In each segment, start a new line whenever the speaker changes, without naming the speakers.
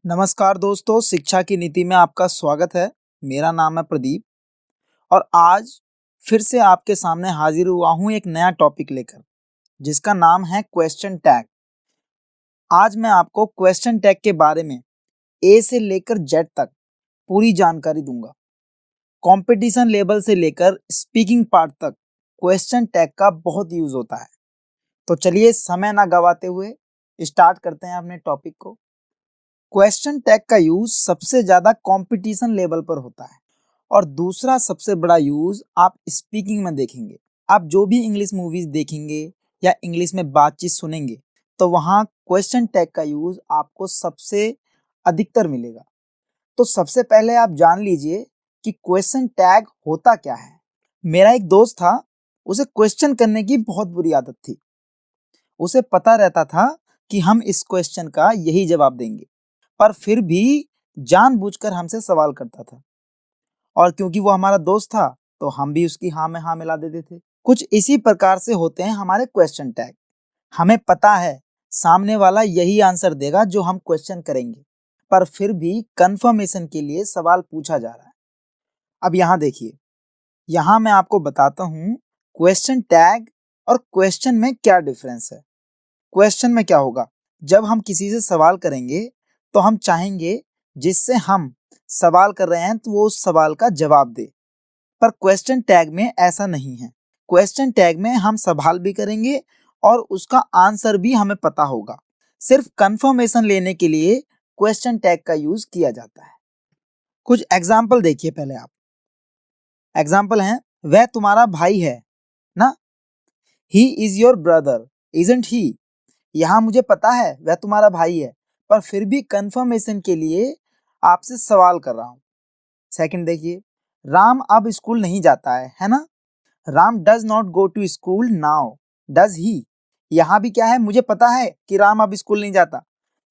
नमस्कार दोस्तों, शिक्षा की नीति में आपका स्वागत है। मेरा नाम है प्रदीप और आज फिर से आपके सामने हाजिर हुआ हूँ एक नया टॉपिक लेकर, जिसका नाम है क्वेश्चन टैग। आज मैं आपको क्वेश्चन टैग के बारे में ए से लेकर जेड तक पूरी जानकारी दूंगा। कंपटीशन लेवल से लेकर स्पीकिंग पार्ट तक क्वेश्चन टैग का बहुत यूज होता है। तो चलिए समय ना गवाते हुए स्टार्ट करते हैं अपने टॉपिक को। क्वेश्चन टैग का यूज सबसे ज्यादा कंपटीशन लेवल पर होता है और दूसरा सबसे बड़ा यूज आप स्पीकिंग में देखेंगे। आप जो भी इंग्लिश मूवीज देखेंगे या इंग्लिश में बातचीत सुनेंगे तो वहाँ क्वेश्चन टैग का यूज आपको सबसे अधिकतर मिलेगा। तो सबसे पहले आप जान लीजिए कि क्वेश्चन टैग होता क्या है। मेरा एक दोस्त था, उसे क्वेश्चन करने की बहुत बुरी आदत थी। उसे पता रहता था कि हम इस क्वेश्चन का यही जवाब देंगे, पर फिर भी जानबूझकर हमसे सवाल करता था। और क्योंकि वो हमारा दोस्त था तो हम भी उसकी हाँ में हाँ मिला देते थे। कुछ इसी प्रकार से होते हैं हमारे क्वेश्चन टैग। हमें पता है सामने वाला यही आंसर देगा जो हम क्वेश्चन करेंगे, पर फिर भी कंफर्मेशन के लिए सवाल पूछा जा रहा है। अब यहाँ देखिए, यहाँ मैं आपको बताता हूँ क्वेश्चन टैग और क्वेश्चन में क्या डिफरेंस है। क्वेश्चन में क्या होगा, जब हम किसी से सवाल करेंगे तो हम चाहेंगे जिससे हम सवाल कर रहे हैं तो वो उस सवाल का जवाब दे, पर क्वेश्चन टैग में ऐसा नहीं है। क्वेश्चन टैग में हम सवाल भी करेंगे और उसका आंसर भी हमें पता होगा। सिर्फ कंफर्मेशन लेने के लिए क्वेश्चन टैग का यूज किया जाता है। कुछ एग्जाम्पल देखिए पहले आप। एग्जाम्पल है, वह तुम्हारा भाई है ना। He is your brother, isn't he. यहाँ मुझे पता है वह तुम्हारा भाई है, पर फिर भी कंफर्मेशन के लिए आपसे सवाल कर रहा हूँ। सेकंड देखिए, राम अब स्कूल नहीं जाता है ना। Ram does not go to school now, does he. यहाँ भी क्या है, मुझे पता है कि राम अब स्कूल नहीं जाता,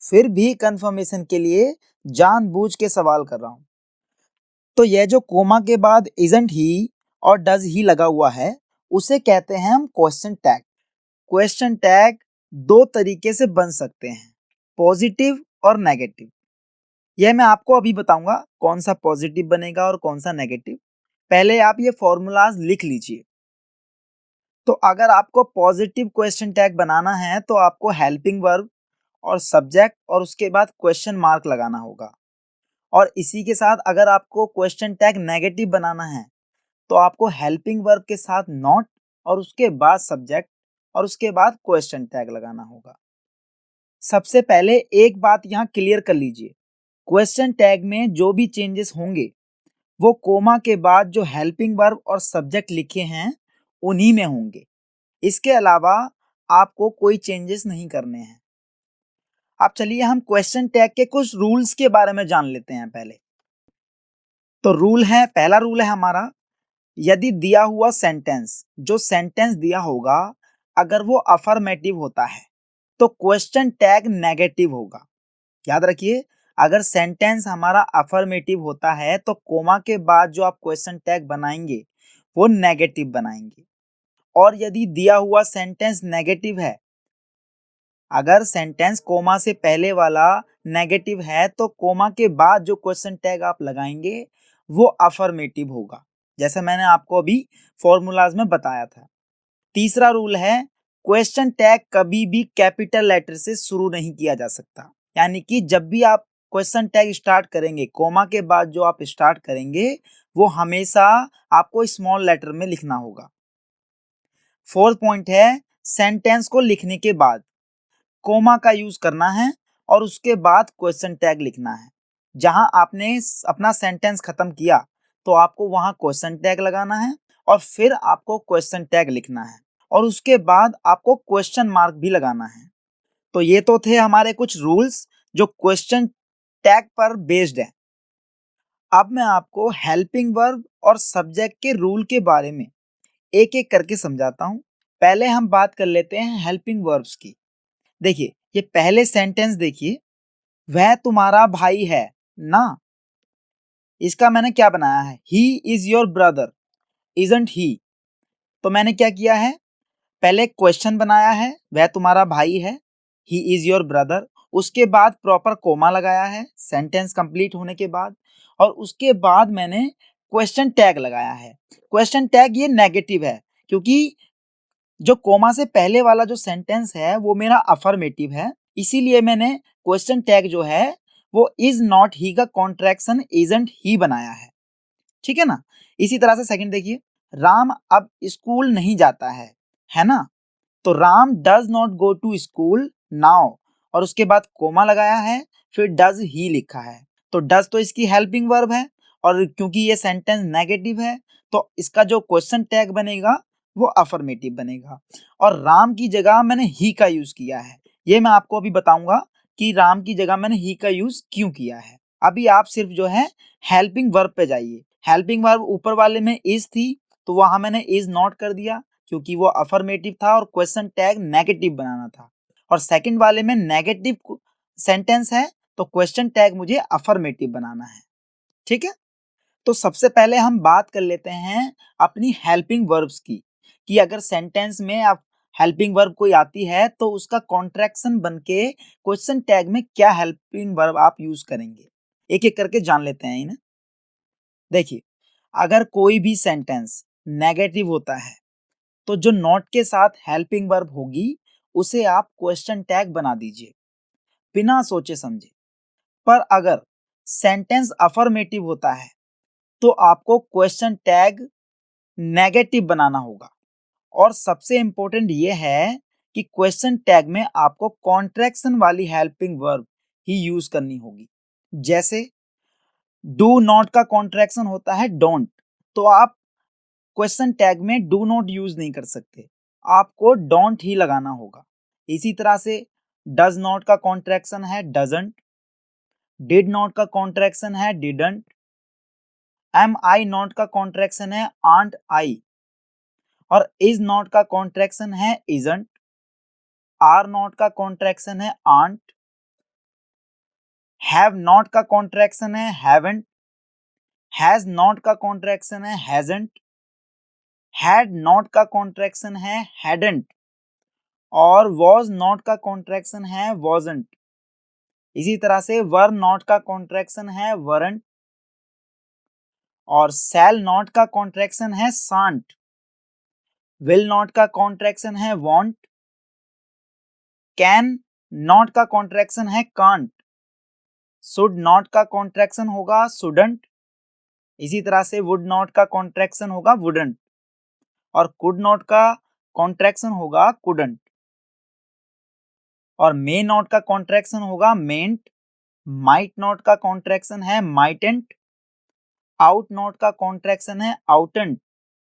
फिर भी कंफर्मेशन के लिए जानबूझ के सवाल कर रहा हूँ। तो यह जो कोमा के बाद इजंट ही और डज ही लगा हुआ है, उसे कहते हैं हम क्वेश्चन टैग। क्वेश्चन टैग दो तरीके से बन सकते हैं, पॉजिटिव और नेगेटिव। यह मैं आपको अभी बताऊंगा कौन सा पॉजिटिव बनेगा और कौन सा नेगेटिव। पहले आप ये फॉर्मूलाज लिख लीजिए। तो अगर आपको पॉजिटिव क्वेश्चन टैग बनाना है तो आपको हेल्पिंग वर्ब और सब्जेक्ट और उसके बाद क्वेश्चन मार्क लगाना होगा। और इसी के साथ अगर आपको क्वेश्चन टैग नेगेटिव बनाना है तो आपको हेल्पिंग वर्ब के साथ नॉट और उसके बाद सब्जेक्ट और उसके बाद क्वेश्चन टैग लगाना होगा। सबसे पहले एक बात यहाँ क्लियर कर लीजिए, क्वेश्चन टैग में जो भी चेंजेस होंगे वो कोमा के बाद जो हेल्पिंग वर्ब और सब्जेक्ट लिखे हैं उन्हीं में होंगे। इसके अलावा आपको कोई चेंजेस नहीं करने हैं। अब चलिए हम क्वेश्चन टैग के कुछ रूल्स के बारे में जान लेते हैं पहले। तो रूल है, पहला रूल है हमारा, यदि दिया हुआ सेंटेंस, जो सेंटेंस दिया होगा अगर वो अफर्मेटिव होता है तो क्वेश्चन टैग नेगेटिव होगा। याद रखिए, अगर सेंटेंस हमारा अफर्मेटिव होता है तो कोमा के बाद जो आप क्वेश्चन टैग बनाएंगे वो नेगेटिव बनाएंगे। और यदि दिया हुआ सेंटेंस नेगेटिव है, अगर सेंटेंस कोमा से पहले वाला नेगेटिव है तो कोमा के बाद जो क्वेश्चन टैग आप लगाएंगे वो अफर्मेटिव होगा, जैसे मैंने आपको अभी फॉर्मूलाज में बताया था। तीसरा रूल है, क्वेश्चन टैग कभी भी कैपिटल लेटर से शुरू नहीं किया जा सकता। यानी कि जब भी आप क्वेश्चन टैग स्टार्ट करेंगे, कोमा के बाद जो आप स्टार्ट करेंगे वो हमेशा आपको स्मॉल लेटर में लिखना होगा। फोर्थ पॉइंट है, सेंटेंस को लिखने के बाद कोमा का यूज करना है और उसके बाद क्वेश्चन टैग लिखना है। जहां आपने अपना सेंटेंस खत्म किया तो आपको वहां क्वेश्चन टैग लगाना है और फिर आपको क्वेश्चन टैग लिखना है और उसके बाद आपको क्वेश्चन मार्क भी लगाना है। तो ये तो थे हमारे कुछ रूल्स जो क्वेश्चन टैग पर बेस्ड है। अब मैं आपको हेल्पिंग वर्ब और सब्जेक्ट के रूल के बारे में एक एक करके समझाता हूं। पहले हम बात कर लेते हैं हेल्पिंग वर्ब्स की। देखिए, ये पहले सेंटेंस देखिए, वह तुम्हारा भाई है ना। इसका मैंने क्या बनाया है, he is your brother, isn't he. तो मैंने क्या किया है, पहले क्वेश्चन बनाया है, वह तुम्हारा भाई है, ही इज योर ब्रदर, उसके बाद प्रॉपर कोमा लगाया है सेंटेंस कंप्लीट होने के बाद, और उसके बाद मैंने क्वेश्चन टैग लगाया है। क्वेश्चन टैग ये नेगेटिव है क्योंकि जो कोमा से पहले वाला जो सेंटेंस है वो मेरा अफर्मेटिव है, इसीलिए मैंने क्वेश्चन टैग जो है वो इज नॉट ही का कॉन्ट्रैक्शन इजंट ही बनाया है। ठीक है ना। इसी तरह से सेकंड देखिए, राम अब स्कूल नहीं जाता है ना। तो Ram does not go to school now, और उसके बाद कोमा लगाया है, फिर डज ही लिखा है। तो डज तो इसकी हेल्पिंग वर्ब है, और क्योंकि ये सेंटेंस नेगेटिव है तो इसका जो क्वेश्चन टैग बनेगा वो अफर्मेटिव बनेगा, और राम की जगह मैंने ही का यूज किया है। ये मैं आपको अभी बताऊंगा कि राम की जगह मैंने ही का यूज क्यों किया है। अभी आप सिर्फ जो है हेल्पिंग वर्ब पे जाइए। हेल्पिंग वर्ब ऊपर वाले में इज थी, तो वहां मैंने इज नॉट कर दिया क्योंकि वो अफर्मेटिव था और क्वेश्चन टैग नेगेटिव बनाना था। और सेकंड वाले में नेगेटिव सेंटेंस है तो क्वेश्चन टैग मुझे अफर्मेटिव बनाना है। ठीक है। तो सबसे पहले हम बात कर लेते हैं अपनी हेल्पिंग वर्ब्स की, कि अगर सेंटेंस में आप हेल्पिंग वर्ब कोई आती है तो उसका कॉन्ट्रैक्शन बनके क्वेश्चन टैग में क्या हेल्पिंग वर्ब आप यूज करेंगे। एक एक करके जान लेते हैं इन्हें। देखिए, अगर कोई भी सेंटेंस नेगेटिव होता है तो जो नॉट के साथ हेल्पिंग वर्ब होगी उसे आप क्वेश्चन टैग बना दीजिए बिना सोचे समझे। पर अगर सेंटेंस अफर्मेटिव होता है तो आपको क्वेश्चन टैग नेगेटिव बनाना होगा, और सबसे इंपॉर्टेंट ये है कि क्वेश्चन टैग में आपको कॉन्ट्रैक्शन वाली हेल्पिंग वर्ब ही यूज करनी होगी। जैसे डू नॉट का कॉन्ट्रैक्शन होता है डोंट, तो आप क्वेश्चन टैग में डू नॉट यूज नहीं कर सकते, आपको डोंट ही लगाना होगा। इसी तरह से डज नॉट का कॉन्ट्रैक्शन है डजंट, डिड नॉट का कॉन्ट्रैक्शन है डिडंट, एम आई नॉट का कॉन्ट्रैक्शन है आंट आई, और इज नॉट का कॉन्ट्रैक्शन है इजंट, आर नॉट का कॉन्ट्रैक्शन है आंट, हैव नॉट का कॉन्ट्रैक्शन है हैवेंट, हैज नॉट का कॉन्ट्रैक्शन है हैजंट, हैड नॉट का कॉन्ट्रैक्शन है हैडंट, और वॉज नॉट का कॉन्ट्रैक्शन है वॉजंट। इसी तरह से वर नॉट का कॉन्ट्रैक्शन है वरंट, और सेल नॉट का कॉन्ट्रैक्शन है सांट, विल नॉट का कॉन्ट्रैक्शन है वॉन्ट, कैन नॉट का कॉन्ट्रैक्शन है कांट, शुड नॉट का कॉन्ट्रैक्शन होगा शुडंट, इसी तरह से वुड नॉट का कॉन्ट्रैक्शन होगा वुडंट, और कुड नॉट का कॉन्ट्रैक्शन होगा कुडंट, और मे नॉट का कॉन्ट्रैक्शन होगा मेंट, माइट नॉट का कॉन्ट्रैक्शन है माइटेंट, आउट नॉट का कॉन्ट्रैक्शन है आउटेंट,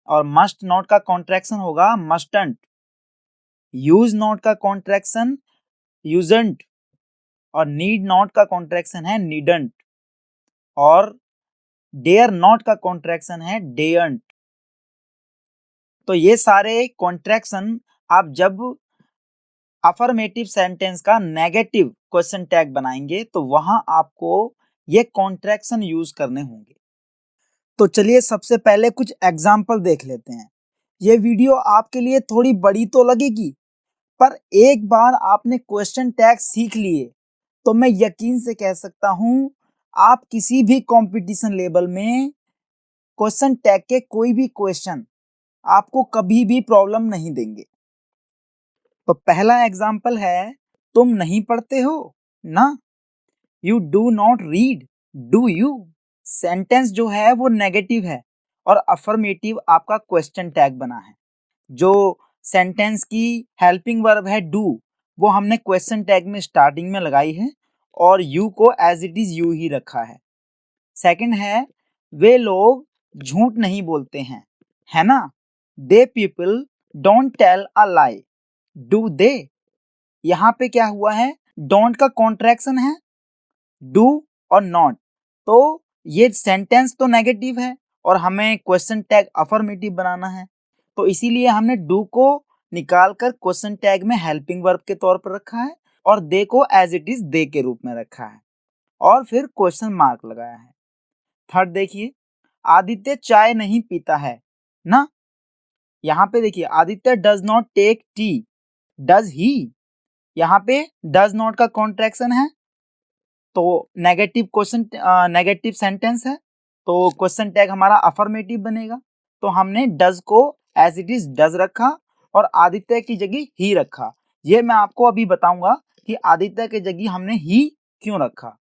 और मस्ट नॉट का कॉन्ट्रैक्शन होगा मस्टंट, यूज नॉट का कॉन्ट्रैक्शन यूजंट, और नीड नॉट का कॉन्ट्रैक्शन है नीडंट, और डेयर नॉट का कॉन्ट्रैक्शन है डेयंट। तो ये सारे कॉन्ट्रैक्शन आप जब अफर्मेटिव सेंटेंस का नेगेटिव क्वेश्चन टैग बनाएंगे तो वहां आपको ये कॉन्ट्रैक्शन यूज करने होंगे। तो चलिए सबसे पहले कुछ एग्जाम्पल देख लेते हैं। ये वीडियो आपके लिए थोड़ी बड़ी तो लगेगी, पर एक बार आपने क्वेश्चन टैग सीख लिए तो मैं यकीन से कह सकता हूं आप किसी भी कंपटीशन लेवल में क्वेश्चन टैग के कोई भी क्वेश्चन आपको कभी भी प्रॉब्लम नहीं देंगे। तो पहला एग्जाम्पल है, तुम नहीं पढ़ते हो ना, you do not read do you. Sentence जो है वो नेगेटिव है और अफर्मेटिव आपका क्वेश्चन टैग बना है। जो सेंटेंस की हेल्पिंग वर्ब है डू, वो हमने क्वेश्चन टैग में स्टार्टिंग में लगाई है और यू को एज इट इज यू ही रखा है। सेकंड है, वे लोग झूठ नहीं बोलते हैं, है ना, they people don't tell a lie, do they. यहाँ पे क्या हुआ है, डोंट का कॉन्ट्रैक्शन है डू और नॉट, तो ये सेंटेंस तो नेगेटिव है और हमें क्वेश्चन टैग अफर्मेटिव बनाना है, तो इसीलिए हमने डू को निकाल कर क्वेश्चन टैग में हेल्पिंग वर्ब के तौर पर रखा है और दे को एज इट इज दे के रूप में रखा है और फिर क्वेश्चन मार्क लगाया है। थर्ड देखिए, आदित्य चाय नहीं पीता है ना, यहाँ पे देखिए Aditya does not take tea, does he. यहाँ पे डज नॉट का कॉन्ट्रैक्शन है, तो नेगेटिव सेंटेंस है, तो क्वेश्चन टैग हमारा अफर्मेटिव बनेगा। तो हमने डज को एज इट इज डज रखा और आदित्य की जगह ही रखा। ये मैं आपको अभी बताऊंगा कि आदित्य की जगह हमने ही क्यों रखा।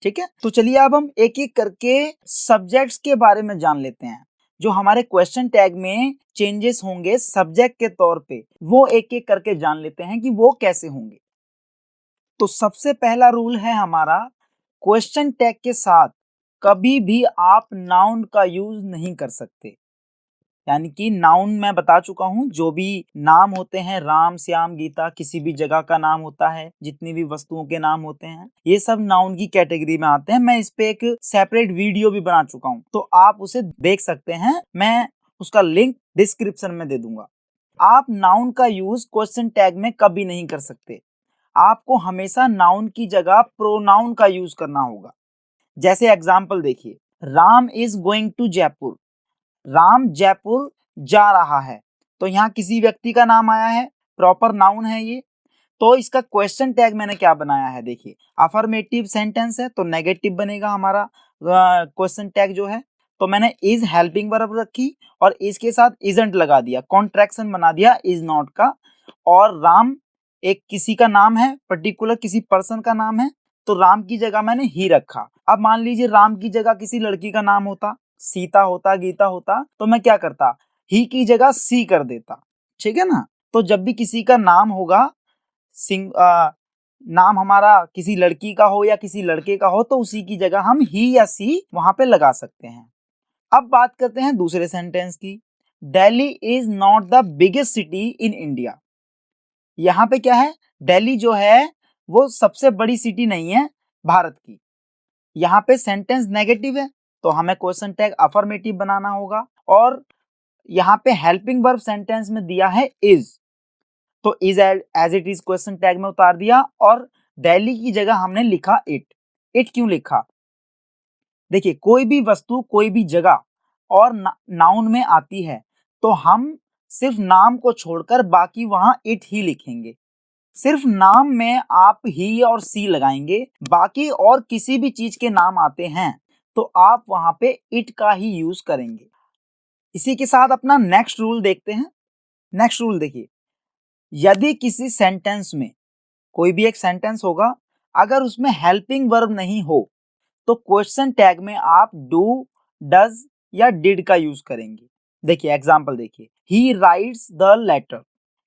ठीक है, तो चलिए अब हम एक एक करके सब्जेक्ट्स के बारे में जान लेते हैं। जो हमारे क्वेश्चन टैग में चेंजेस होंगे सब्जेक्ट के तौर पे, वो एक एक करके जान लेते हैं कि वो कैसे होंगे। तो सबसे पहला रूल है हमारा, क्वेश्चन टैग के साथ कभी भी आप नाउन का यूज नहीं कर सकते। यानी कि नाउन मैं बता चुका हूं, जो भी नाम होते हैं, राम श्याम गीता, किसी भी जगह का नाम होता है, जितनी भी वस्तुओं के नाम होते हैं, ये सब नाउन की कैटेगरी में आते हैं। मैं इस पे एक सेपरेट वीडियो भी बना चुका हूं, तो आप उसे देख सकते हैं, मैं उसका लिंक डिस्क्रिप्शन में दे दूंगा। आप नाउन का यूज क्वेश्चन टैग में कभी नहीं कर सकते। आपको हमेशा नाउन की जगह प्रोनाउन का यूज करना होगा। जैसे एग्जाम्पल देखिए, Ram is going to Jaipur, Ram Jaipur जा रहा है, तो यहाँ किसी व्यक्ति का नाम आया है, प्रॉपर नाउन है ये। तो इसका क्वेश्चन टैग मैंने क्या बनाया है, देखिए अफर्मेटिव सेंटेंस है तो नेगेटिव बनेगा हमारा क्वेश्चन टैग जो है। तो मैंने इज हेल्पिंग वर्ब रखी और इसके साथ इजंट लगा दिया, कॉन्ट्रैक्शन बना दिया इज नॉट का। और राम एक किसी का नाम है, पर्टिकुलर किसी पर्सन का नाम है, तो राम की जगह मैंने ही रखा। अब मान लीजिए राम की जगह किसी लड़की का नाम होता, सीता होता, गीता होता, तो मैं क्या करता, ही की जगह सी कर देता। ठीक है ना। तो जब भी किसी का नाम होगा, नाम हमारा किसी लड़की का हो या किसी लड़के का हो, तो उसी की जगह हम ही या सी वहां पे लगा सकते हैं। अब बात करते हैं दूसरे सेंटेंस की। Delhi is not the biggest city in India. यहाँ पे क्या है, दिल्ली जो है वो सबसे बड़ी सिटी नहीं है भारत की। यहाँ पे सेंटेंस नेगेटिव है, तो हमें क्वेश्चन टैग अफर्मेटिव बनाना होगा। और यहाँ पे हेल्पिंग वर्ब सेंटेंस में दिया है इज, तो is as it is question tag में उतार दिया और दिल्ली की जगह हमने लिखा इट। इट क्यों लिखा, देखिए कोई भी वस्तु कोई भी जगह और नाउन में आती है, तो हम सिर्फ नाम को छोड़कर बाकी वहां इट ही लिखेंगे। सिर्फ नाम में आप ही और सी लगाएंगे, बाकी और किसी भी चीज के नाम आते हैं तो आप वहां पे इट का ही यूज करेंगे। इसी के साथ अपना नेक्स्ट रूल देखते हैं। नेक्स्ट रूल देखिए, यदि किसी सेंटेंस में, कोई भी एक सेंटेंस होगा, अगर उसमें हेल्पिंग वर्ब नहीं हो, तो क्वेश्चन टैग में आप डू, डज या डिड का यूज करेंगे। देखिए एग्जांपल देखिए, ही राइट्स द लेटर।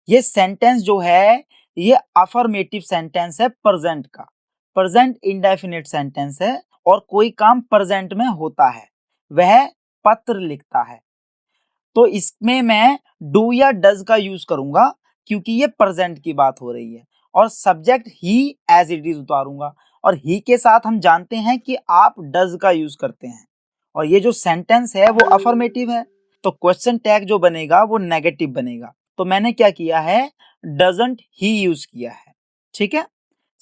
ये सेंटेंस जो है ये अफर्मेटिव सेंटेंस है प्रेजेंट का, प्रेजेंट इंडेफिनिट सेंटेंस है, और कोई काम प्रेजेंट में होता है, वह पत्र लिखता है। तो इसमें मैं डू या डज का यूज करूंगा क्योंकि ये प्रेजेंट की बात हो रही है, और सब्जेक्ट ही एज इट इज उतारूंगा। और ही के साथ हम जानते हैं कि आप डज का यूज करते हैं, और ये जो सेंटेंस है वो अफर्मेटिव है, तो क्वेश्चन टैग जो बनेगा वो नेगेटिव बनेगा। तो मैंने क्या किया है, डजंट ही यूज किया है। ठीक है।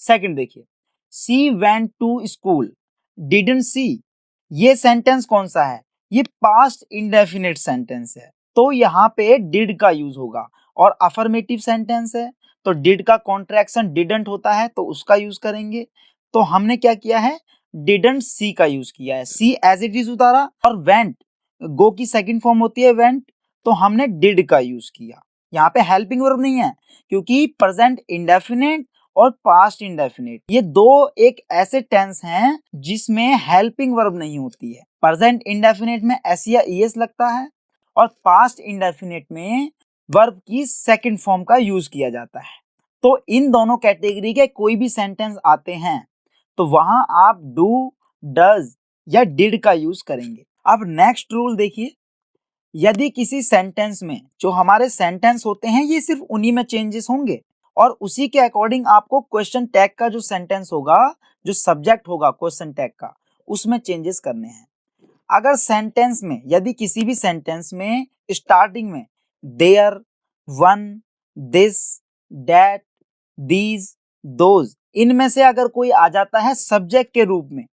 सेकंड देखिए, she went to school, didn't she. ये सेंटेंस कौन सा है, ये पास्ट इंडेफिनिट सेंटेंस है, तो यहाँ पे डिड का यूज होगा। और अफर्मेटिव सेंटेंस है तो डिड का कॉन्ट्रैक्शन डिडंट होता है, तो उसका यूज करेंगे। तो हमने क्या किया है, डिडंट सी का यूज किया है, सी एज इट इज उतारा। और वेंट, गो की सेकंड फॉर्म होती है वेंट, तो हमने डिड का यूज किया। यहाँ पे हेल्पिंग वर्ब नहीं है, क्योंकि प्रेजेंट इंडेफिनिट और पास्ट इंडेफिनिट ये दो एक ऐसे टेंस हैं जिसमें हेल्पिंग वर्ब नहीं होती है। प्रेजेंट इंडेफिनिट में एस या ईएस लगता है, और पास्ट इंडेफिनिट में वर्ब की सेकंड फॉर्म का यूज किया जाता है। तो इन दोनों कैटेगरी के कोई भी सेंटेंस आते हैं तो वहां आप डू, डज या डिड का यूज करेंगे। अब नेक्स्ट रूल देखिए, यदि किसी सेंटेंस में, जो हमारे सेंटेंस होते हैं ये सिर्फ उन्हीं में चेंजेस होंगे, और उसी के अकॉर्डिंग आपको क्वेश्चन टैग का जो सेंटेंस होगा, जो सब्जेक्ट होगा क्वेश्चन टैग का, उसमें चेंजेस करने हैं। अगर सेंटेंस में, यदि किसी भी सेंटेंस में स्टार्टिंग में there, one, this, that, these, those, इनमें से अगर कोई आ जाता है सब्जेक्ट के रूप में,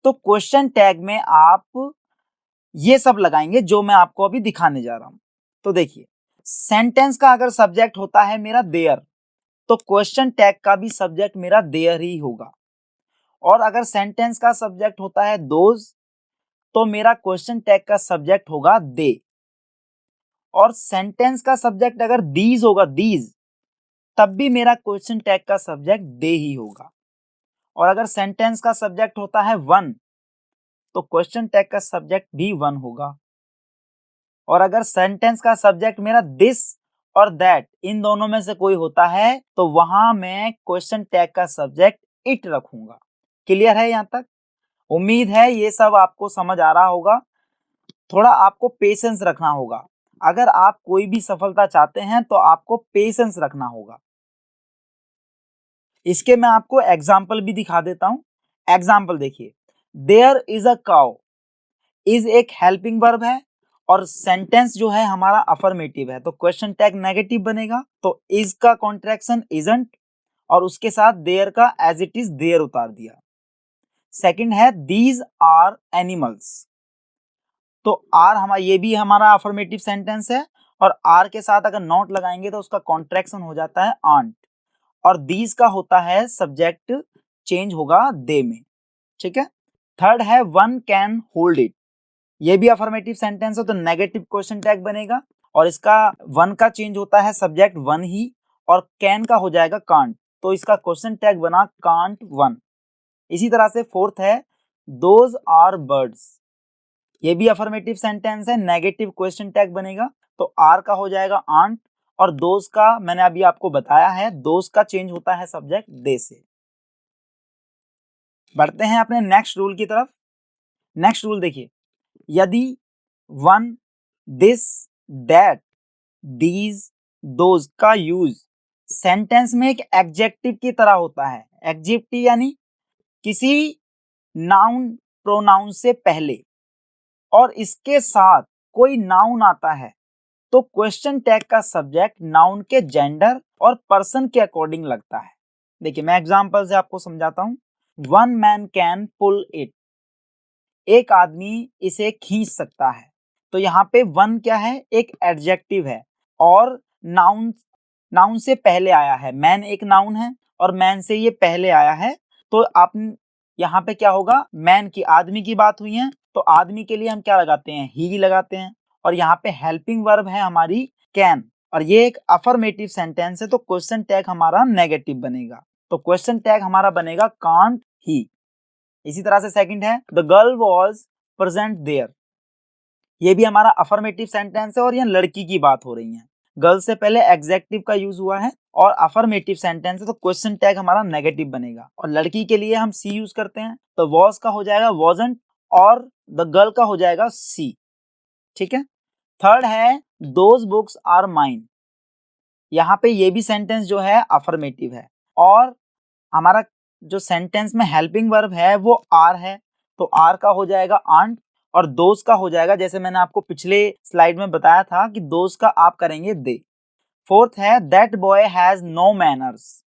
तो क्वेश्चन टैग में आप ये सब लगाएंगे जो मैं आपको अभी दिखाने जा रहा हूं। तो देखिए, सेंटेंस का अगर सब्जेक्ट होता है मेरा देयर, तो क्वेश्चन टैग का भी सब्जेक्ट मेरा देयर ही होगा। और अगर सेंटेंस का सब्जेक्ट होता है दोज, तो मेरा क्वेश्चन टैग का सब्जेक्ट होगा दे। और सेंटेंस का सब्जेक्ट अगर दीज होगा, दीज, तब भी मेरा क्वेश्चन टैग का सब्जेक्ट दे ही होगा। और अगर सेंटेंस का सब्जेक्ट होता है वन, तो क्वेश्चन टैग का सब्जेक्ट भी वन होगा। और अगर सेंटेंस का सब्जेक्ट मेरा दिस और दैट, इन दोनों में से कोई होता है, तो वहां मैं क्वेश्चन टैग का सब्जेक्ट इट रखूंगा। क्लियर है यहां तक? उम्मीद है ये सब आपको समझ आ रहा होगा। थोड़ा आपको पेशेंस रखना होगा। अगर आप कोई भी सफलता चाहते हैं तो आपको पेशेंस रखना होगा। इसके मैं आपको एग्जाम्पल भी दिखा देता हूं। एग्जाम्पल देखिए, there is a cow. Is एक हेल्पिंग वर्ब है और सेंटेंस जो है हमारा अफर्मेटिव है, तो क्वेश्चन टैग नेगेटिव बनेगा। तो इज का कॉन्ट्रैक्शन इजंट और उसके साथ देयर का एज इट इज देयर उतार दिया। सेकंड है दीज आर एनिमल्स। तो आर हमारा, ये भी हमारा अफर्मेटिव सेंटेंस है और आर के साथ अगर नॉट लगाएंगे तो उसका कॉन्ट्रैक्शन हो जाता है आंट। और दीज का होता है सब्जेक्ट चेंज होगा दे में। ठीक है। थर्ड है वन कैन होल्ड इट। ये भी अफर्मेटिव सेंटेंस है, तो नेगेटिव क्वेश्चन टैग बनेगा और इसका वन का चेंज होता है सब्जेक्ट वन ही, और कैन का हो जाएगा कांट, तो इसका क्वेश्चन टैग बना कांट वन। इसी तरह से फोर्थ है दोज आर बर्ड्स। ये भी अफर्मेटिव सेंटेंस है, नेगेटिव क्वेश्चन टैग बनेगा, तो आर का हो जाएगा आंट और दोज का मैंने अभी आपको बताया है, दोज का चेंज होता है सब्जेक्ट दे से। बढ़ते हैं अपने नेक्स्ट रूल की तरफ। नेक्स्ट रूल देखिए, यदि one, this, that, these, those का यूज सेंटेंस में एक एडजेक्टिव की तरह होता है। एडजेक्टिव यानी किसी नाउन प्रोनाउन से पहले और इसके साथ कोई नाउन आता है, तो क्वेश्चन टैग का सब्जेक्ट नाउन के जेंडर और पर्सन के अकॉर्डिंग लगता है। देखिए मैं एग्जांपल से आपको समझाता हूं। One man can pull it. एक आदमी इसे खींच सकता है। तो यहाँ पे वन क्या है, एक एडजेक्टिव है और नाउन, नाउन से पहले आया है। मैन एक नाउन है और मैन से ये पहले आया है, तो आप यहाँ पे क्या होगा, मैन की, आदमी की बात हुई है, तो आदमी के लिए हम क्या लगाते हैं, ही लगाते हैं। और यहाँ पे हेल्पिंग वर्ब है हमारी कैन, और ये एक अफर्मेटिव सेंटेंस है, तो क्वेश्चन टैग हमारा नेगेटिव बनेगा। तो क्वेश्चन टैग हमारा बनेगा कांट ही। इसी तरह से सेकंड है the girl was present there. ये भी हमारा अफर्मेटिव सेंटेंस है और ये लड़की की बात हो रही है। गर्ल से पहले एग्जेक्टिव का यूज हुआ है और अफर्मेटिव सेंटेंस है, तो क्वेश्चन टैग हमारा नेगेटिव बनेगा। और लड़की के लिए हम सी यूज करते हैं, तो वॉज का हो जाएगा वॉजंट और द गर्ल का हो जाएगा सी। ठीक है। थर्ड है दोज बुक्स आर माइन। यहाँ पे ये भी सेंटेंस जो है अफर्मेटिव है और हमारा जो सेंटेंस में हेल्पिंग वर्ब है वो आर है, तो आर का हो जाएगा आंट और दोज का हो जाएगा, जैसे मैंने आपको पिछले स्लाइड में बताया था कि दोज का आप करेंगे दे। फोर्थ है that boy has no manners.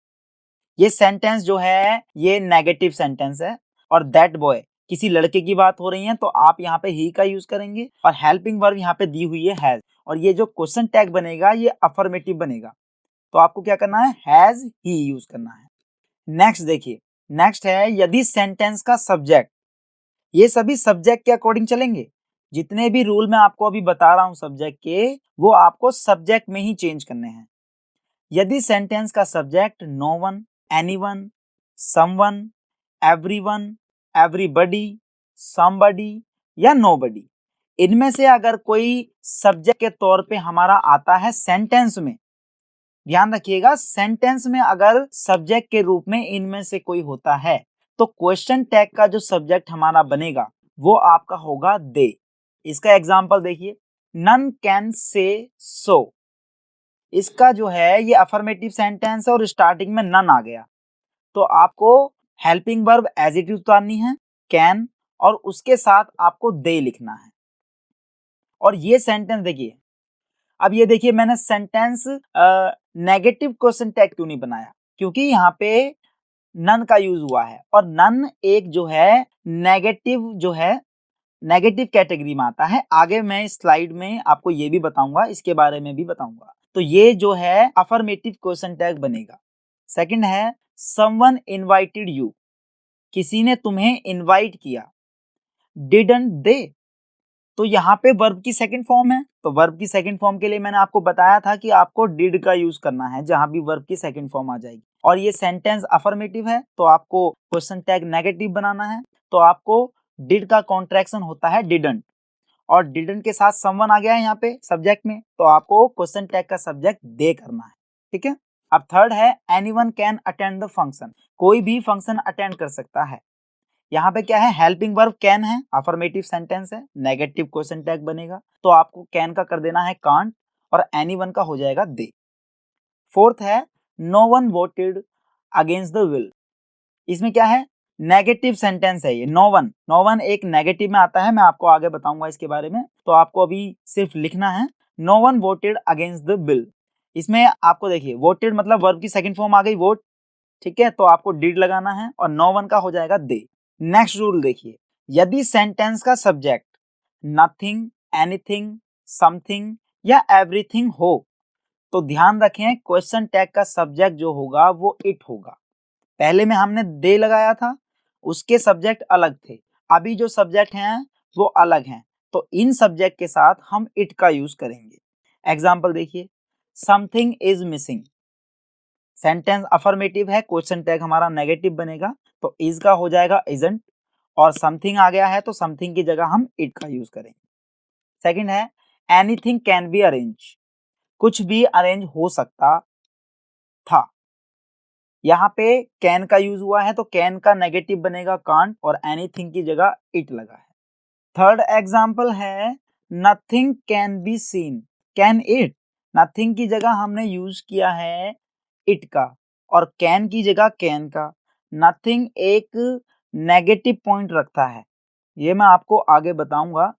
ये सेंटेंस जो है ये नेगेटिव सेंटेंस है और दैट बॉय किसी लड़के की बात हो रही है, तो आप यहाँ पे ही का यूज करेंगे और हेल्पिंग वर्ब यहाँ पे दी हुई है हैज, और ये जो क्वेश्चन टैग बनेगा ये अफर्मेटिव बनेगा, तो आपको क्या करना है, हैज ही यूज करना है। नेक्स्ट देखिए, नेक्स्ट है यदि सेंटेंस का सब्जेक्ट, ये सभी सब्जेक्ट के अकॉर्डिंग चलेंगे। जितने भी रूल मैं आपको अभी बता रहा हूं सब्जेक्ट के, वो आपको सब्जेक्ट में ही चेंज करने हैं। यदि सेंटेंस का subject no one, anyone, someone, everyone, everybody, somebody या नोबडी, इनमें से अगर कोई सब्जेक्ट के तौर पे हमारा आता है सेंटेंस में, ध्यान रखिएगा, सेंटेंस में अगर सब्जेक्ट के रूप में इनमें से कोई होता है, तो क्वेश्चन टैग का जो सब्जेक्ट हमारा बनेगा वो आपका होगा दे। इसका एग्जांपल देखिए, नन कैन से सो। इसका जो है ये अफर्मेटिव सेंटेंस है और स्टार्टिंग में नन आ गया, तो आपको helping verb as it is उतारनी है कैन, और उसके साथ आपको दे लिखना है। और ये सेंटेंस देखिए, अब ये देखिए मैंने सेंटेंस नेगेटिव क्वेश्चन टैग क्यों नहीं बनाया, क्योंकि यहाँ पे नन का यूज हुआ है और नन एक जो है नेगेटिव कैटेगरी में आता है। आगे मैं इस स्लाइड में आपको ये भी बताऊंगा, इसके बारे में भी बताऊंगा। तो ये जो है अफर्मेटिव क्वेश्चन टैग बनेगा। सेकंड है समवन इनवाइटेड यू, किसी ने तुम्हें इनवाइट किया। डिडंट दे, तो यहाँ पे वर्ब की सेकंड फॉर्म है, तो वर्ब की सेकंड फॉर्म के लिए मैंने आपको बताया था कि आपको डिड का यूज करना है जहां भी वर्ब की सेकंड फॉर्म आ जाएगी। और ये सेंटेंस अफर्मेटिव है तो आपको क्वेश्चन टैग नेगेटिव बनाना है, तो आपको डिड का कॉन्ट्रैक्शन होता है डिडंट, और डिडंट के साथ समवन आ गया है यहाँ पे सब्जेक्ट में, तो आपको क्वेश्चन टैग का सब्जेक्ट दे करना है। ठीक है। अब थर्ड है anyone can attend the function, कोई भी फंक्शन अटेंड कर सकता है। यहाँ पे क्या है, हेल्पिंग वर्ब कैन है, अफर्मेटिव सेंटेंस है, नेगेटिव क्वेश्चन टैग बनेगा, तो आपको कैन का कर देना है कांट और एनीवन का हो जाएगा दे। फोर्थ है no one voted against the will, इसमें क्या है, नेगेटिव सेंटेंस है ये। नो वन एक नेगेटिव में आता है, मैं आपको आगे बताऊंगा इसके बारे में, तो आपको अभी सिर्फ लिखना है no one voted against the bill. इसमें आपको देखिए वोटेड मतलब वर्ब की सेकंड फॉर्म आ गई वोट, ठीक है, तो आपको डिड लगाना है और नो वन का हो जाएगा दे। नेक्स्ट रूल देखिए, यदि सेंटेंस का सब्जेक्ट नथिंग, एनीथिंग, समथिंग या एवरीथिंग हो तो ध्यान रखें क्वेश्चन टैग का सब्जेक्ट जो होगा वो इट होगा। पहले में हमने दे लगाया था, उसके सब्जेक्ट अलग थे, अभी जो सब्जेक्ट हैं वो अलग हैं, तो इन सब्जेक्ट के साथ हम इट का यूज करेंगे। एग्जाम्पल देखिए, something is missing, sentence affirmative है, क्वेश्चन टैग हमारा नेगेटिव बनेगा, तो इज का हो जाएगा इजंट, और समथिंग आ गया है तो समथिंग की जगह हम इट का यूज करेंगे। सेकंड है एनीथिंग कैन बी अरेंज, कुछ भी अरेंज हो सकता था, यहाँ पे कैन का यूज हुआ है तो कैन का नेगेटिव बनेगा कांट और एनीथिंग की जगह इट लगा है। थर्ड एग्जाम्पल है nothing can be seen, can it, nothing की जगह हमने यूज किया है इट का और कैन की जगह कैन का। नथिंग एक नेगेटिव पॉइंट रखता है, ये मैं आपको आगे बताऊंगा,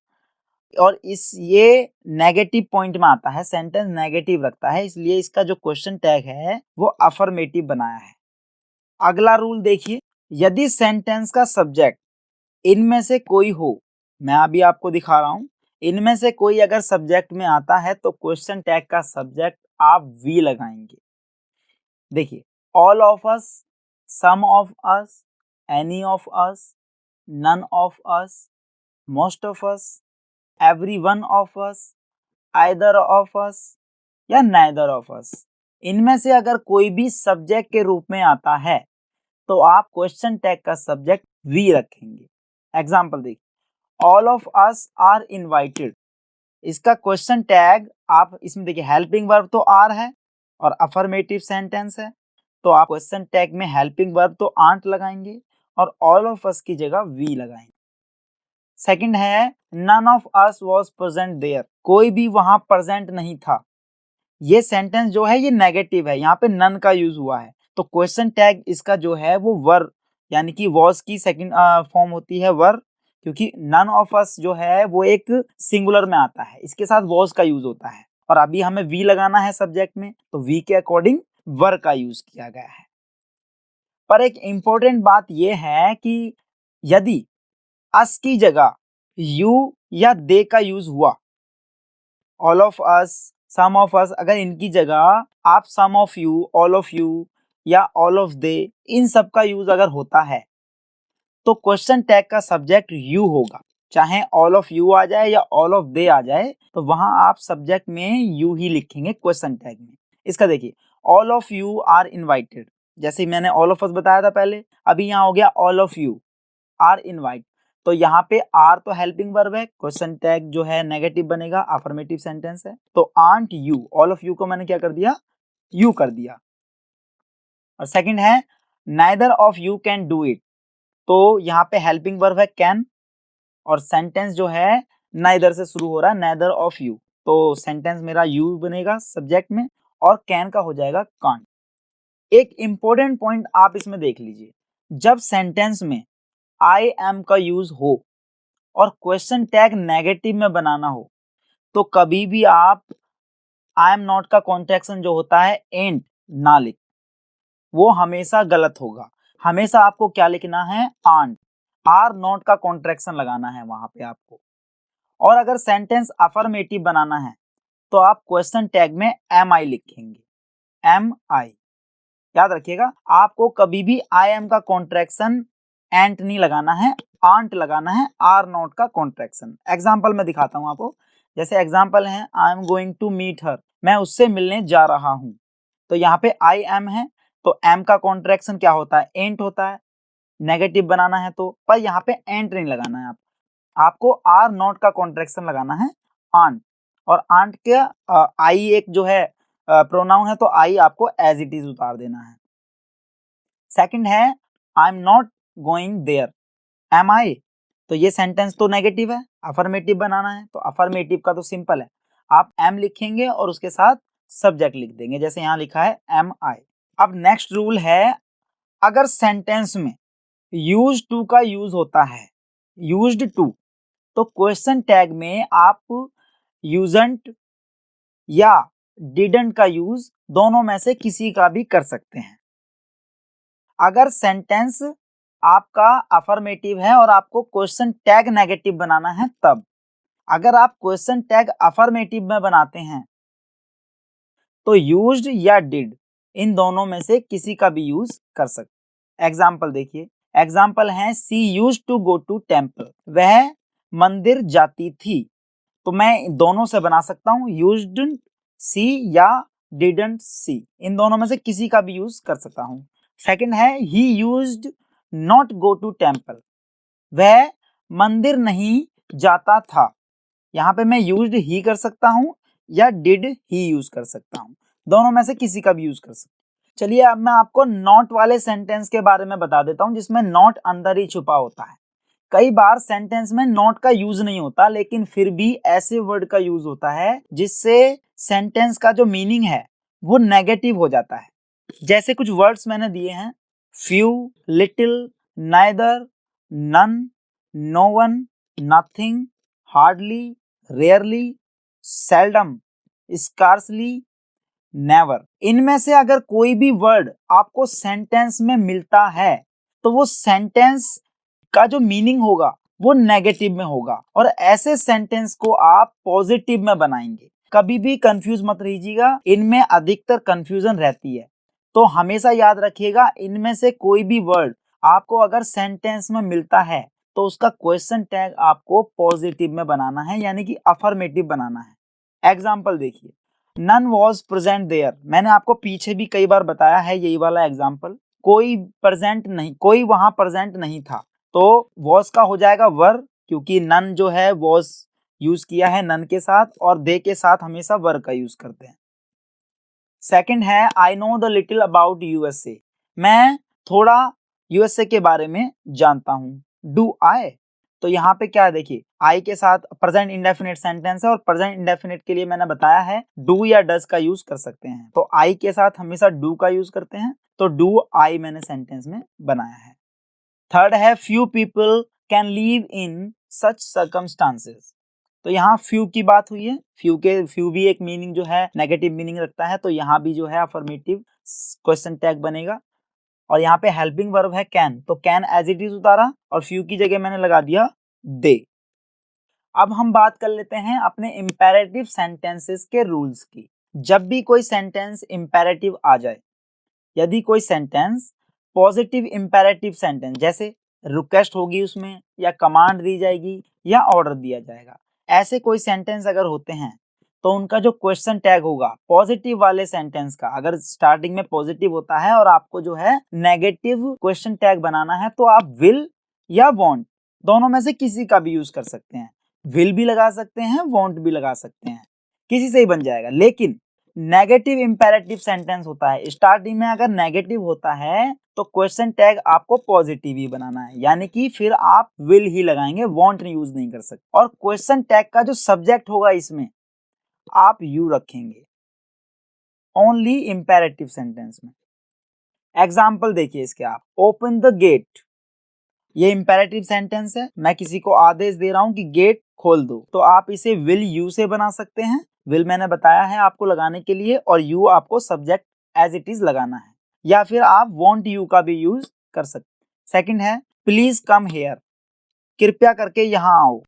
और इस ये नेगेटिव पॉइंट में आता है, सेंटेंस नेगेटिव रखता है, इसलिए इसका जो क्वेश्चन टैग है वो अफर्मेटिव बनाया है। अगला रूल देखिए, यदि सेंटेंस का सब्जेक्ट इनमें से कोई हो, मैं अभी आपको दिखा रहा हूं, इनमें से कोई अगर सब्जेक्ट में आता है तो क्वेश्चन टैग का सब्जेक्ट आप वी लगाएंगे। देखिए, all of us, some of us, any of us, none of us, most of us, every one of us, either of us या नाइदर ऑफ अस, इनमें से अगर कोई भी सब्जेक्ट के रूप में आता है तो आप क्वेश्चन टैग का सब्जेक्ट वी रखेंगे। एग्जाम्पल देखिए, all of us are invited, इसका क्वेश्चन टैग आप इसमें देखिए, हेल्पिंग वर्ब तो आर है और अफर्मेटिव सेंटेंस है, तो आप क्वेश्चन टैग में हेल्पिंग वर्ब तो आंट लगाएंगे और ऑल ऑफ अस की जगह वी लगाएंगे। सेकंड है none of us was present there, कोई भी वहां प्रेजेंट नहीं था, ये सेंटेंस जो है ये नेगेटिव है, यहाँ पे नन का यूज हुआ है, तो क्वेश्चन टैग इसका जो है वो वर यानी कि वॉज की सेकंड फॉर्म होती है वर, क्योंकि नन ऑफ अस जो है वो एक सिंगुलर में आता है, इसके साथ वॉज का यूज होता है, और अभी हमें वी लगाना है सब्जेक्ट में, तो वी के अकॉर्डिंग वर का यूज किया गया है। पर एक इंपॉर्टेंट बात यह है कि यदि अस की जगह यू या दे का यूज हुआ, all of us, some of us, अगर इनकी जगह आप some of you, all of you या ऑल ऑफ दे, इन सब का यूज अगर होता है तो क्वेश्चन टैग का सब्जेक्ट यू होगा, चाहे ऑल ऑफ यू आ जाए या ऑल ऑफ दे आ जाए, तो वहां आप सब्जेक्ट में यू ही लिखेंगे क्वेश्चन टैग में। इसका देखिए, all of you are invited, जैसे मैंने ऑल ऑफ अस बताया था पहले, अभी यहाँ हो गया all of you are invite, तो यहाँ पे आर तो हेल्पिंग वर्ब है, क्वेश्चन टैग जो है नेगेटिव बनेगा, अफर्मेटिव सेंटेंस है, तो aren't you, all of you को मैंने क्या कर दिया, यू कर दिया। और सेकंड है neither of you can do it, तो यहाँ पे हेल्पिंग वर्ब है कैन और सेंटेंस जो है नाइदर से शुरू हो रहा है, नाइदर ऑफ यू, तो सेंटेंस मेरा यू बनेगा सब्जेक्ट में और कैन का हो जाएगा कांट। एक इंपॉर्टेंट पॉइंट आप इसमें देख लीजिए, जब सेंटेंस में आई एम का यूज हो और क्वेश्चन टैग नेगेटिव में बनाना हो तो कभी भी आप आई एम नॉट का कॉन्ट्रैक्शन जो होता है एंड ना लिख, वो हमेशा गलत होगा, हमेशा आपको क्या लिखना है, आंट, आर नॉट का कॉन्ट्रैक्शन लगाना है वहां पे आपको। और अगर सेंटेंस अफर्मेटिव बनाना है तो आप क्वेश्चन टैग में एम आई लिखेंगे, एम आई, याद रखिएगा, आपको कभी भी आई एम का कॉन्ट्रैक्शन एंट नहीं लगाना है, आंट लगाना है, आर नॉट का कॉन्ट्रैक्शन। एग्जाम्पल में दिखाता हूं आपको, जैसे एग्जाम्पल है I am going to meet her, मैं उससे मिलने जा रहा हूं। तो यहाँ पे आई एम है, तो एम का कॉन्ट्रैक्शन क्या होता है, एंट होता है, नेगेटिव बनाना है तो, पर यहाँ पे एंट नहीं लगाना है आपको आर नॉट का कॉन्ट्रैक्शन लगाना है, आंट। और आंट के आई एक जो है प्रोनाउन है, तो आई आपको एज इट इज उतार देना है। सेकंड है I am not going there, am I, तो ये सेंटेंस तो नेगेटिव है, अफर्मेटिव बनाना है, तो अफर्मेटिव का तो सिंपल है, आप एम लिखेंगे और उसके साथ सब्जेक्ट लिख देंगे, जैसे यहाँ लिखा है एम आई। अब नेक्स्ट रूल है, अगर सेंटेंस में यूज टू का यूज होता है, यूज्ड टू, तो क्वेश्चन टैग में आप यूजंट या डिडंट का यूज दोनों में से किसी का भी कर सकते हैं। अगर सेंटेंस आपका अफर्मेटिव है और आपको क्वेश्चन टैग नेगेटिव बनाना है तब, अगर आप क्वेश्चन टैग अफर्मेटिव में बनाते हैं तो यूज्ड या डिड इन दोनों में से किसी का भी यूज कर सकते। एग्जाम्पल देखिए, एग्जाम्पल है she used to go to temple, वह मंदिर जाती थी, तो मैं दोनों से बना सकता हूं, यूज्ड सी या डिडंट सी, इन दोनों में से किसी का भी यूज कर सकता हूं। सेकंड है he used not go to temple, वह मंदिर नहीं जाता था, यहाँ पे मैं यूज्ड ही कर सकता हूं या डिड ही यूज कर सकता हूं, दोनों में से किसी का भी यूज कर सकता हूं। चलिए अब मैं आपको नॉट वाले सेंटेंस के बारे में बता देता हूं, जिसमें नॉट अंदर ही छुपा होता है। कई बार सेंटेंस में नॉट का यूज नहीं होता, लेकिन फिर भी ऐसे वर्ड का यूज होता है जिससे सेंटेंस का जो मीनिंग है वो नेगेटिव हो जाता है। जैसे कुछ वर्ड्स मैंने दिए हैं, few, little, neither, none, no one, nothing, hardly, rarely, seldom, scarcely, never. इनमें से अगर कोई भी वर्ड आपको सेंटेंस में मिलता है तो वो सेंटेंस का जो मीनिंग होगा वो नेगेटिव में होगा, और ऐसे सेंटेंस को आप पॉजिटिव में बनाएंगे। कभी भी कंफ्यूज मत रहिएगा, इनमें अधिकतर कंफ्यूजन रहती है, तो हमेशा याद रखिएगा इनमें से कोई भी वर्ड आपको अगर सेंटेंस में मिलता है तो उसका क्वेश्चन टैग आपको पॉजिटिव में बनाना है, यानी कि अफर्मेटिव बनाना है। एग्जाम्पल देखिए, नन वॉज प्रेजेंट देयर, मैंने आपको पीछे भी कई बार बताया है यही वाला एग्जाम्पल, कोई प्रेजेंट नहीं, कोई वहां प्रेजेंट नहीं था, तो वॉज का हो जाएगा वर, क्योंकि नन जो है वॉज यूज किया है नन के साथ, और दे के साथ हमेशा वर का यूज करते हैं। सेकंड है I know the little about USA, मैं थोड़ा यूएसए के बारे में जानता हूं। डू आई, तो यहाँ पे क्या है देखिए, आई के साथ प्रेजेंट इंडेफिनिट सेंटेंस है, और प्रेजेंट इंडेफिनिट के लिए मैंने बताया है डू या डज का यूज कर सकते हैं, तो आई के साथ हमेशा डू का यूज करते हैं, तो डू आई मैंने सेंटेंस में बनाया है। थर्ड है few people can live in such circumstances, तो यहाँ फ्यू की बात हुई है, फ्यू भी एक मीनिंग जो है नेगेटिव मीनिंग रखता है, तो यहाँ भी जो है अफर्मेटिव क्वेश्चन टैग बनेगा। और यहाँ पे हेल्पिंग वर्ब है कैन, तो कैन एज इट इज उतारा और फ्यू की जगह मैंने लगा दिया दे। अब हम बात कर लेते हैं अपने इंपेरेटिव सेंटेंसेस के रूल्स की। जब भी कोई सेंटेंस इंपेरेटिव आ जाए, यदि कोई सेंटेंस पॉजिटिव इंपेरेटिव सेंटेंस, जैसे रिक्वेस्ट होगी उसमें, या कमांड दी जाएगी, या ऑर्डर दिया जाएगा, ऐसे कोई सेंटेंस अगर होते हैं तो उनका जो क्वेश्चन टैग होगा पॉजिटिव वाले सेंटेंस का, अगर स्टार्टिंग में पॉजिटिव होता है और आपको जो है नेगेटिव क्वेश्चन टैग बनाना है, तो आप विल या वॉन्ट दोनों में से किसी का भी यूज कर सकते हैं। विल भी लगा सकते हैं, वॉन्ट भी लगा सकते हैं, किसी से ही बन जाएगा। लेकिन नेगेटिव इंपेरेटिव सेंटेंस होता है, स्टार्टिंग में अगर नेगेटिव होता है तो क्वेश्चन टैग आपको पॉजिटिव ही बनाना है, यानी कि फिर आप विल ही लगाएंगे, वॉन्ट यूज नहीं कर सकते। और क्वेश्चन टैग का जो सब्जेक्ट होगा इसमें आप यू रखेंगे ओनली इंपेरेटिव सेंटेंस में। एग्जाम्पल देखिए इसके, आप ओपन द गेट, ये इंपेरेटिव सेंटेंस है, मैं किसी को आदेश दे रहा हूं कि गेट खोल दो, तो आप इसे विल यू से बना सकते हैं, विल मैंने बताया है आपको लगाने के लिए, और यू आपको सब्जेक्ट एज इट इज लगाना है, या फिर आप वॉन्ट यू का भी यूज कर सकते। सेकंड है प्लीज कम हेयर, कृपया करके यहाँ आओ,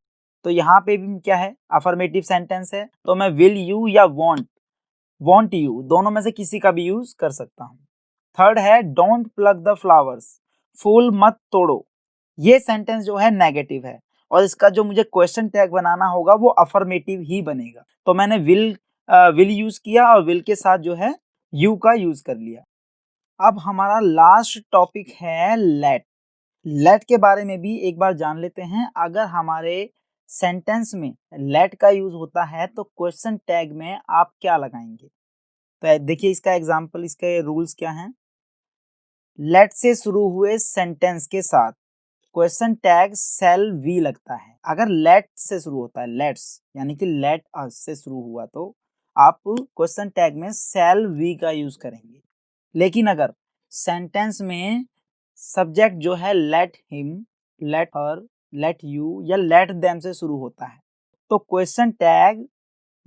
तो यहाँ पे भी क्या है अफर्मेटिव सेंटेंस है, तो मैं विल यू या वॉन्ट यू दोनों में से किसी का भी यूज कर सकता हूँ। थर्ड है डोंट प्लग द फ्लावर्स, फूल मत तोड़ो। ये सेंटेंस जो है नेगेटिव है और इसका जो मुझे क्वेश्चन टैग बनाना होगा वो अफर्मेटिव ही बनेगा। तो मैंने विल यूज किया और विल के साथ जो है यू का यूज कर लिया। अब हमारा लास्ट टॉपिक है लेट। लेट के बारे में भी एक बार जान लेते हैं। अगर हमारे सेंटेंस में लेट का यूज होता है तो क्वेश्चन टैग में आप क्या लगाएंगे? तो देखिए इसका एग्जांपल, इसके रूल्स क्या हैं। लेट से शुरू हुए सेंटेंस के साथ क्वेश्चन टैग सेल वी लगता है। अगर लेट से शुरू होता है, लेट्स यानी कि लेट अस से शुरू हुआ, तो आप क्वेश्चन टैग में सेल वी का यूज करेंगे। लेकिन अगर सेंटेंस में सब्जेक्ट जो है let him, let her, let you या लेट देम से शुरू होता है तो क्वेश्चन टैग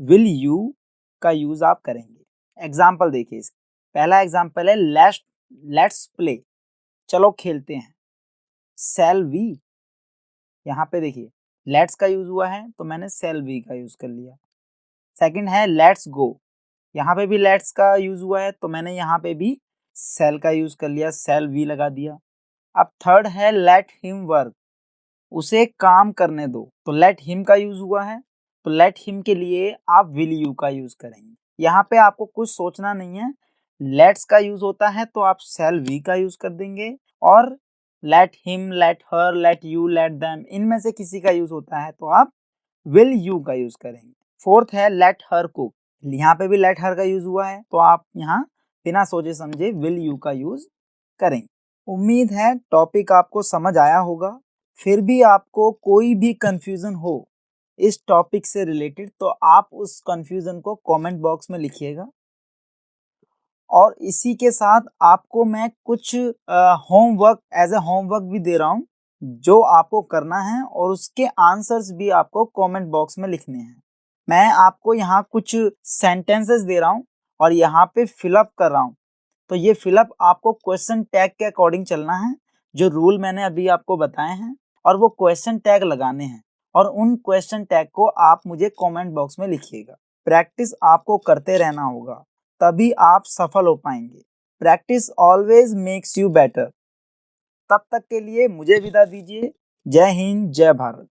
विल यू का यूज आप करेंगे। एग्जाम्पल देखिए इसका। पहला एग्जाम्पल है लेट्स प्ले, चलो खेलते हैं। सेल वी, यहाँ पे देखिए लेट्स का यूज हुआ है तो मैंने सेल वी का यूज कर लिया। सेकंड है लेट्स गो, यहाँ पे भी लेट्स का यूज हुआ है तो मैंने यहाँ पे भी सेल का यूज कर लिया, सेल वी लगा दिया। अब थर्ड है लेट हिम वर्क, उसे काम करने दो, तो लेट हिम का यूज हुआ है तो लेट हिम के लिए आप विल यू का यूज करेंगे। यहाँ पे आपको कुछ सोचना नहीं है। लेट्स का यूज होता है तो आप सेल वी का यूज कर देंगे और let him, let her, let you, let them, इनमें से किसी का यूज होता है तो आप विल यू का यूज करेंगे। फोर्थ है लेट हर कुक, यहाँ पे भी लेट हर का यूज हुआ है तो आप यहाँ बिना सोचे समझे विल यू का यूज करेंगे। उम्मीद है टॉपिक आपको समझ आया होगा। फिर भी आपको कोई भी कंफ्यूजन हो इस टॉपिक से रिलेटेड तो आप उस कंफ्यूजन को कमेंट बॉक्स में लिखिएगा। और इसी के साथ आपको मैं कुछ होमवर्क एज ए होमवर्क भी दे रहा हूँ जो आपको करना है और उसके आंसर्स भी आपको कमेंट बॉक्स में लिखने हैं। मैं आपको यहाँ कुछ सेंटेंसेस दे रहा हूँ और यहाँ पे फिलअप कर रहा हूँ। तो ये फिलअप आपको क्वेश्चन टैग के अकॉर्डिंग चलना है, जो रूल मैंने अभी आपको बताए हैं, और वो क्वेश्चन टैग लगाने हैं और उन क्वेश्चन टैग को आप मुझे कमेंट बॉक्स में लिखिएगा। प्रैक्टिस आपको करते रहना होगा, तभी आप सफल हो पाएंगे। Practice always makes you better. तब तक के लिए मुझे विदा दीजिए। जय हिंद, जय भारत।